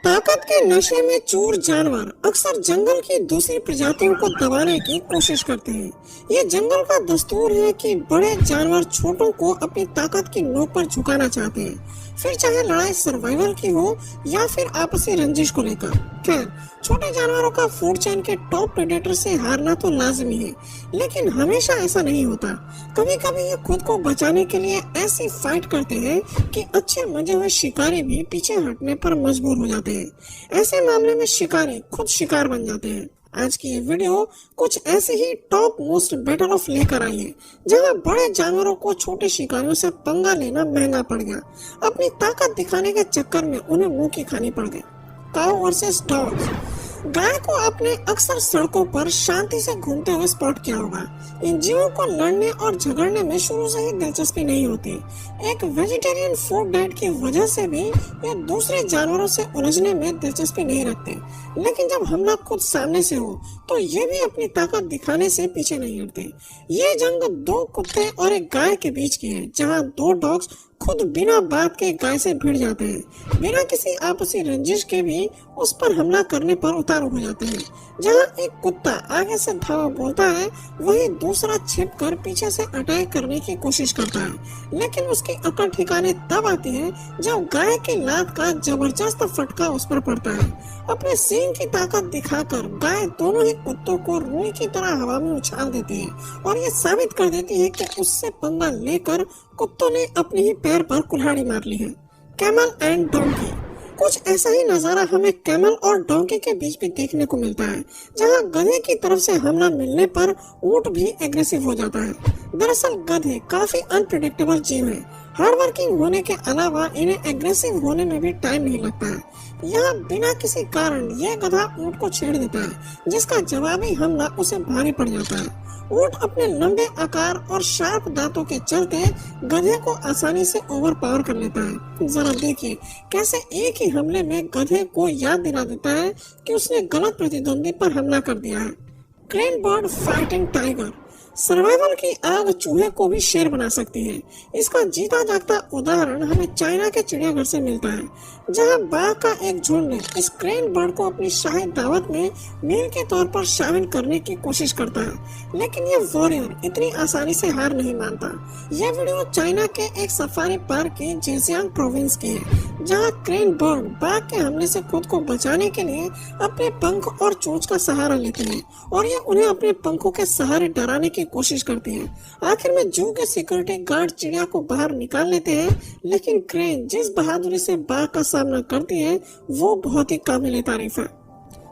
ताकत के नशे में चूर जानवर अक्सर जंगल की दूसरी प्रजातियों को दबाने की कोशिश करते हैं। ये जंगल का दस्तूर है कि बड़े जानवर छोटों को अपनी ताकत की नोक पर झुकाना चाहते हैं, फिर चाहे लड़ाई सर्वाइवल की हो या फिर आपसी रंजिश को लेकर। खैर, छोटे जानवरों का फूड चेन के टॉप प्रेडेटर से हारना तो लाजमी है, लेकिन हमेशा ऐसा नहीं होता। कभी कभी ये खुद को बचाने के लिए ऐसी फाइट करते हैं कि अच्छे मजे हुए शिकारी भी पीछे हटने पर मजबूर हो जाते हैं। ऐसे मामले में शिकारी खुद शिकार बन जाते हैं। आज की ये वीडियो कुछ ऐसे ही टॉप मोस्ट बैटल ऑफ लेकर आई है, जहां बड़े जानवरों को छोटे शिकारियों से पंगा लेना महंगा पड़ गया। अपनी ताकत दिखाने के चक्कर में उन्हें मुंह की खानी पड़ गई। काऊ वर्सेस डॉग्स। गाय को आपने अक्सर सड़कों पर शांति से घूमते हुए स्पॉट किया होगा। इन जीवों को लड़ने और झगड़ने में शुरू से ही दिलचस्पी नहीं होती। एक वेजिटेरियन फूड डाइट की वजह से भी ये दूसरे जानवरों से उलझने में दिलचस्पी नहीं रखते, लेकिन जब हमला खुद सामने से हो तो ये भी अपनी ताकत दिखाने से पीछे नहीं हटते। ये जंग दो कुत्ते और एक गाय के बीच की है, जहाँ दो डॉग्स खुद बिना बात के गाय से भिड़ जाते हैं। बिना किसी आपसी रंजिश के भी उस पर हमला करने पर उतारू हो जाते हैं। जहां एक कुत्ता आगे से धावा बोलता है, वही दूसरा छिपकर पीछे से अटैक करने की कोशिश करता है, लेकिन उसकी अकड़ ठिकाने तब आती है जब गाय की लात का जबरदस्त फटका उस पर पड़ता है। अपने सींग की ताकत दिखाकर गाय दोनों ही कुत्तों को रुई की तरह हवा में उछाल देती है और ये साबित कर देती है कि उससे पंगा लेकर कुत्तों ने अपने ही पैर पर कुल्हाड़ी मार ली है। Camel and donkey. कुछ ऐसा ही नजारा हमें कैमल और डोंकी के बीच भी देखने को मिलता है, जहां गधे की तरफ से हमला मिलने पर ऊंट भी एग्रेसिव हो जाता है। दरअसल गधे काफी अनप्रेडिक्टेबल जीव हैं। हार्ड वर्किंग होने के अलावा इन्हें एग्रेसिव होने में भी टाइम नहीं लगता है। यहाँ बिना किसी कारण यह गधा ऊंट को छेड़ देता है, जिसका जवाबी हमला उसे भारी पड़ जाता है। ऊंट अपने लंबे आकार और शार्प दांतों के चलते गधे को आसानी से ओवर पावर कर लेता है। जरा देखिए कैसे एक ही हमले में गधे को याद दिला देता है कि उसने गलत प्रतिद्वंदी पर हमला कर दिया है। Crane bird fighting tiger. Survival की आग चूहे को भी शेर बना सकती है। इसका जीता जागता उदाहरण हमें चाइना के चिड़ियाघर से मिलता है, जहां बाघ का एक झुंड इस क्रेन बर्ड को अपनी शाही दावत में मील के तौर पर शामिल करने की कोशिश करता है, लेकिन ये वॉरियर इतनी आसानी से हार नहीं मानता। यह वीडियो चाइना के एक सफारी पार्क के जेजियांग प्रोविंस की है, जहां क्रेन बर्ड बाघ के हमले से खुद को बचाने के लिए अपने पंख और चोंच का सहारा लेते हैं और ये उन्हें अपने पंखों के सहारे डराने की कोशिश करती है। आखिर में जू के सिक्योरिटी गार्ड चिड़िया को बाहर निकाल लेते हैं, लेकिन क्रेन जिस बहादुरी से बाघ का सामना करती है वो बहुत ही काबिल तारीफ है।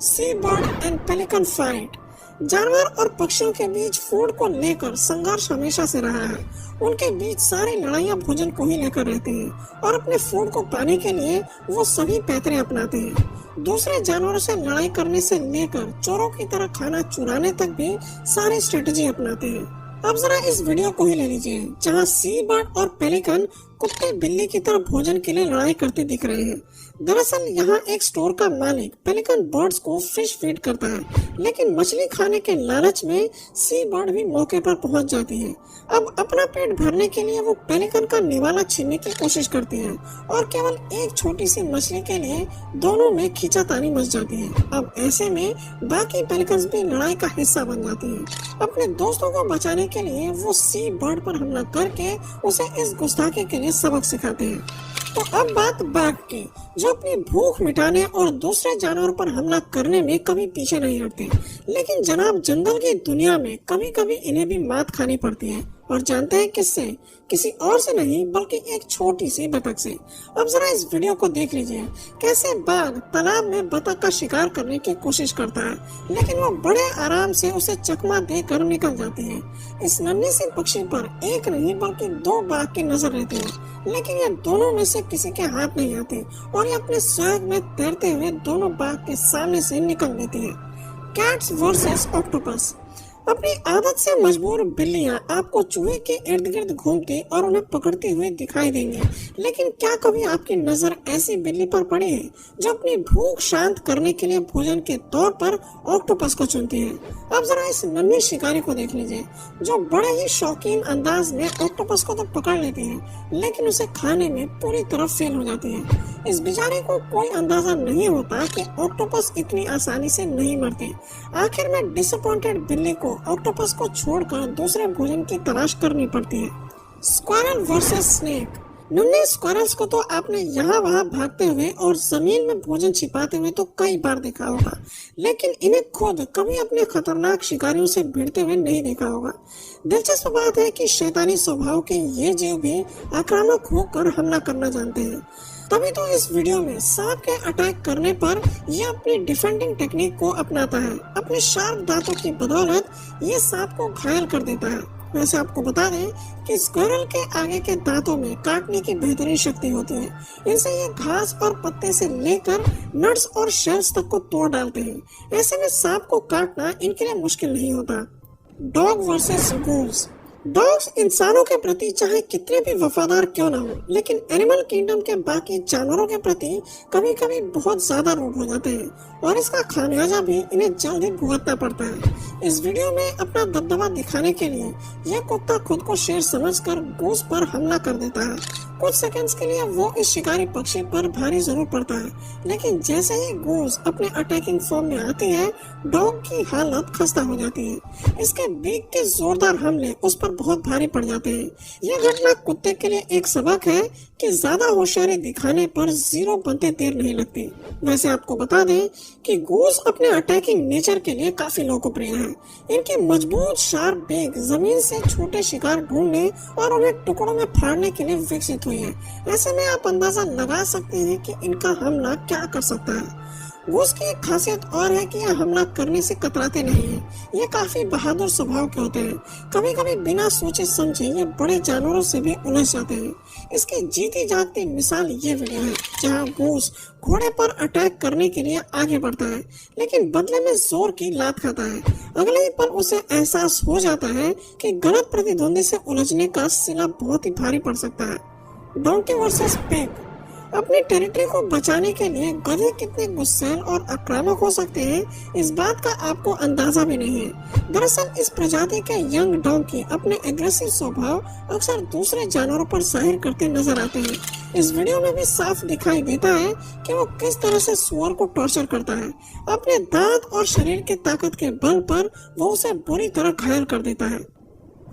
सी बर्ड एंड पेलिकन फाइट। जानवर और पक्षियों के बीच फूड को लेकर संघर्ष हमेशा से रहा है। उनके बीच सारी लड़ाइयाँ भोजन को ही लेकर रहती हैं और अपने फूड को पाने के लिए वो सभी पैतरे अपनाते हैं। दूसरे जानवरों से लड़ाई करने से लेकर चोरों की तरह खाना चुराने तक भी सारी स्ट्रेटजी अपनाते हैं। अब जरा इस वीडियो को ही ले लीजिए, जहाँ सी बर्ड और पेलिकन कुत्ते बिल्ली की तरह भोजन के लिए लड़ाई करते दिख रहे हैं। दरअसल यहाँ एक स्टोर का मालिक पेलिकन बर्ड्स को फिश फीड करता है, लेकिन मछली खाने के लालच में सी बर्ड भी मौके पर पहुंच जाती है। अब अपना पेट भरने के लिए वो पेलिकन का निवाला छीनने की कोशिश करती है और केवल एक छोटी सी मछली के लिए दोनों में खींचातानी मच जाती है। अब ऐसे में बाकी पेलिकन्स भी लड़ाई का हिस्सा बन जाती है। अपने दोस्तों को बचाने के लिए वो सी बर्ड पर हमला करके उसे इस गुस्ताखी के लिए सबक सिखाते हैं। तो अब बात बाघ की, जो अपनी भूख मिटाने और दूसरे जानवरों पर हमला करने में कभी पीछे नहीं हटते। लेकिन जनाब, जंगल की दुनिया में कभी कभी इन्हें भी मात खानी पड़ती है, और जानते हैं किससे? किसी और से नहीं बल्कि एक छोटी सी बतख से। अब जरा इस वीडियो को देख लीजिए, कैसे बाघ तालाब में बतख का शिकार करने की कोशिश करता है, लेकिन वो बड़े आराम से उसे चकमा देकर निकल जाती है। इस नन्ही सी पक्षी पर एक नहीं बल्कि दो बाघ की नजर रहती है, लेकिन ये दोनों में से किसी के हाथ नहीं आते और ये अपने स्वैग में तैरते हुए दोनों बाघ के सामने से निकल देती है। Cats versus octopus. अपनी आदत से मजबूर बिल्लियां आपको चूहे के इर्द गिर्द घूमती और उन्हें पकड़ते हुए दिखाई देंगी, लेकिन क्या कभी आपकी नजर ऐसी बिल्ली पर पड़ी है जो अपनी भूख शांत करने के लिए भोजन के तौर पर ऑक्टोपस को चुनती है? अब जरा इस नन्ही शिकारी को देख लीजिए, जो बड़े ही शौकीन अंदाज में ऑक्टोपस को तो पकड़ लेती है, लेकिन उसे खाने में पूरी तरह फेल हो जाती है। इस बेचारे को कोई अंदाजा नहीं होता कि ऑक्टोपस इतनी आसानी से नहीं मरते। आखिर में डिसअपॉइंटेड बिल्ली को ऑक्टोपस को छोड़कर दूसरे भोजन की तलाश करनी पड़ती है। Squirrel versus snake. नन्हे स्क्वायरल्स को तो आपने यहाँ वहाँ भागते हुए और जमीन में भोजन छिपाते हुए तो कई बार देखा होगा, लेकिन इन्हें खुद कभी अपने खतरनाक शिकारियों से भिड़ते हुए नहीं देखा होगा। दिलचस्प बात है कि शैतानी स्वभाव के ये जीव भी आक्रामक होकर हमला करना जानते हैं। तभी तो इस वीडियो में सांप के अटैक करने पर यह अपनी डिफेंडिंग टेक्निक को अपनाता है। अपने शार्प दांतों की बदौलत ये सांप को घायल कर देता है। वैसे आपको बता दें कि स्क्वायरल के आगे के दांतों में काटने की बेहतरीन शक्ति होती है। इनसे ये घास और पत्ते से लेकर नट्स और शेल्स तक को तोड़ डालते हैं। ऐसे में सांप को काटना इनके लिए मुश्किल नहीं होता। डॉग वर्सेस गूज। डॉग्स इंसानों के प्रति चाहे कितने भी वफादार क्यों ना हो, लेकिन एनिमल किंगडम के बाकी जानवरों के प्रति कभी कभी बहुत ज्यादा रूड हो जाते हैं और इसका खामियाजा भी इन्हें जल्द ही भुगतना पड़ता है। इस वीडियो में अपना दबदबा दिखाने के लिए यह कुत्ता खुद को शेर समझकर गूस पर हमला कर देता है। कुछ सेकंड्स के लिए वो इस शिकारी पक्षी पर भारी जरूर पड़ता है, लेकिन जैसे ही गूस अपने अटैकिंग फॉर्म में आती है, डॉग की हालत खस्ता हो जाती है। इसके बीक के जोरदार हमले उस पर बहुत भारी पड़ जाते हैं। यह घटना कुत्ते के लिए एक सबक है कि ज्यादा होशियारी दिखाने पर जीरो बनते देर नहीं लगती। वैसे आपको बता दें कि गूस अपने अटैकिंग नेचर के लिए काफी लोकप्रिय है। इनकी मजबूत शार्प बीक जमीन से छोटे शिकार ढूंढने और उन्हें टुकड़ों में फाड़ने के लिए विकसित हुई है। ऐसे में आप अंदाजा लगा सकते हैं कि इनका हमला क्या कर सकता है। गूस की एक खासियत और है कि यह हमला करने से कतराते नहीं हैं। ये काफी बहादुर स्वभाव के होते हैं। कभी कभी बिना सोचे समझे ये बड़े जानवरों से भी उलझ जाते हैं। इसकी जीती जागती मिसाल ये वीडियो है, जहां गूस घोड़े पर अटैक करने के लिए आगे बढ़ता है, लेकिन बदले में जोर की लात खाता है। अगले ही पल उसे एहसास हो जाता है कि गलत प्रतिद्वंदी से उलझने का सिला बहुत ही भारी पड़ सकता है। Donkey versus pig. अपनी टेरिटरी को बचाने के लिए गधे कितने गुस्सैल और आक्रामक हो सकते हैं, इस बात का आपको अंदाजा भी नहीं है। दरअसल इस प्रजाति के यंग डोंकी अपने एग्रेसिव स्वभाव अक्सर दूसरे जानवरों पर जाहिर करते नजर आते हैं। इस वीडियो में भी साफ दिखाई देता है कि वो किस तरह से सुअर को टॉर्चर करता है। अपने दांत और शरीर की ताकत के बल पर वो उसे बुरी तरह घायल कर देता है।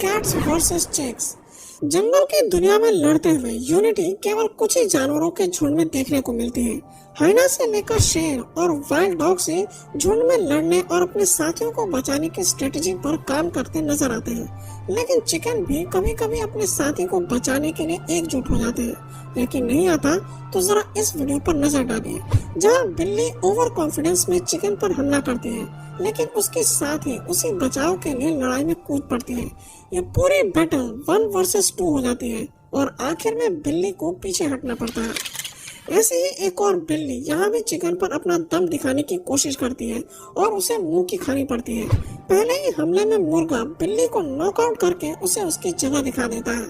Cats versus chicks. जंगल की दुनिया में लड़ते हुए यूनिटी केवल कुछ ही जानवरों के झुंड में देखने को मिलती है। हाइना से लेकर शेर और वाइल्ड डॉग से झुंड में लड़ने और अपने साथियों को बचाने की स्ट्रेटजी पर काम करते नजर आते हैं, लेकिन चिकन भी कभी कभी अपने साथी को बचाने के लिए एकजुट हो जाते हैं। यकीन नहीं आता तो जरा इस वीडियो पर नजर डालिए, जहाँ बिल्ली ओवर कॉन्फिडेंस में चिकन पर हमला करती है, लेकिन उसके साथ ही उसे बचाव के लिए लड़ाई में कूद पड़ती है। ये पूरी बैटल 1 वर्सेस 2 हो जाती है और आखिर में बिल्ली को पीछे हटना पड़ता है। ऐसे ही एक और बिल्ली यहाँ भी चिकन पर अपना दम दिखाने की कोशिश करती है और उसे मुंह की खानी पड़ती है। पहले ही हमले में मुर्गा बिल्ली को नॉकआउट करके उसे उसकी जगह दिखा देता है।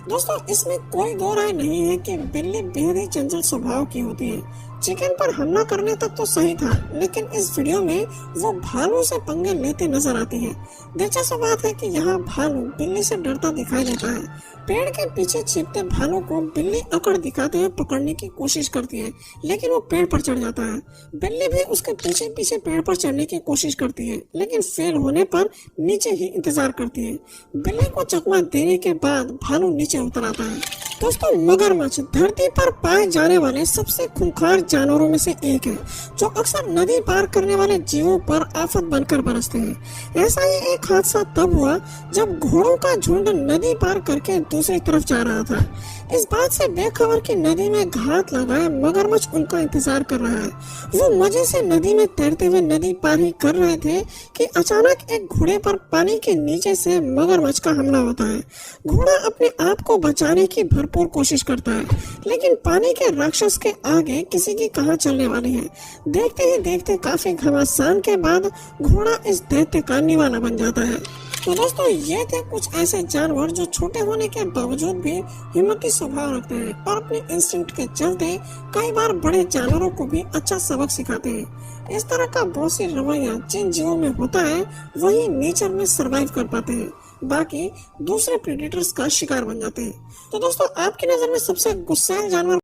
दोस्तों, इसमें कोई दो राय नहीं है कि बिल्ली बेहद ही चंचल स्वभाव की होती है। चिकन पर हमला करने तक तो सही था, लेकिन इस वीडियो में वो भालू से पंगे लेते नजर आती है। दिलचस्प बात है कि यहाँ भालू बिल्ली से डरता दिखाई देता है। पेड़ के पीछे छिपते भालू को बिल्ली अकड़ दिखाते हुए पकड़ने की कोशिश करती है, लेकिन वो पेड़ पर चढ़ जाता है। बिल्ली भी उसके पीछे पीछे पेड़ पर चढ़ने की कोशिश करती है, लेकिन फेल होने पर नीचे ही इंतजार करती है। बिल्ली को चकमा देने के बाद भालू नीचे उतर आता है। दोस्तों, मगरमच्छ धरती पर पाए जाने वाले सबसे खूंखार जानवरों में से एक है, जो अक्सर नदी पार करने वाले जीवों पर आफत बनकर बरसते हैं। ऐसा ही एक हादसा तब हुआ जब घोड़ों का झुंड नदी पार करके दूसरी तरफ जा रहा था। इस बात से बेखबर कि नदी में घात लगाए मगरमच्छ उनका इंतजार कर रहा है। वो मजे से नदी में तैरते हुए नदी पार ही कर रहे थे कि अचानक अचानक एक घोड़े पर पानी के नीचे से मगरमच्छ का हमला होता है। घोड़ा अपने आप को बचाने की भरपूर कोशिश करता है, लेकिन पानी के राक्षस के आगे किसी की कहाँ चलने वाली है। देखते ही देखते काफी घमासान के बाद घोड़ा इस दैत्य का निवाला बन जाता है। तो दोस्तों, ये थे कुछ ऐसे जानवर जो छोटे होने के बावजूद भी हिम्मती स्वभाव रखते हैं और अपने इंस्टिंक्ट के चलते कई बार बड़े जानवरों को भी अच्छा सबक सिखाते हैं। इस तरह का बहुत सी रवैया जिन जीवों में होता है वही नेचर में सरवाइव कर पाते हैं, बाकी दूसरे प्रेडेटर्स का शिकार बन जाते हैं। तो दोस्तों, आपकी नजर में सबसे गुस्सैल जानवर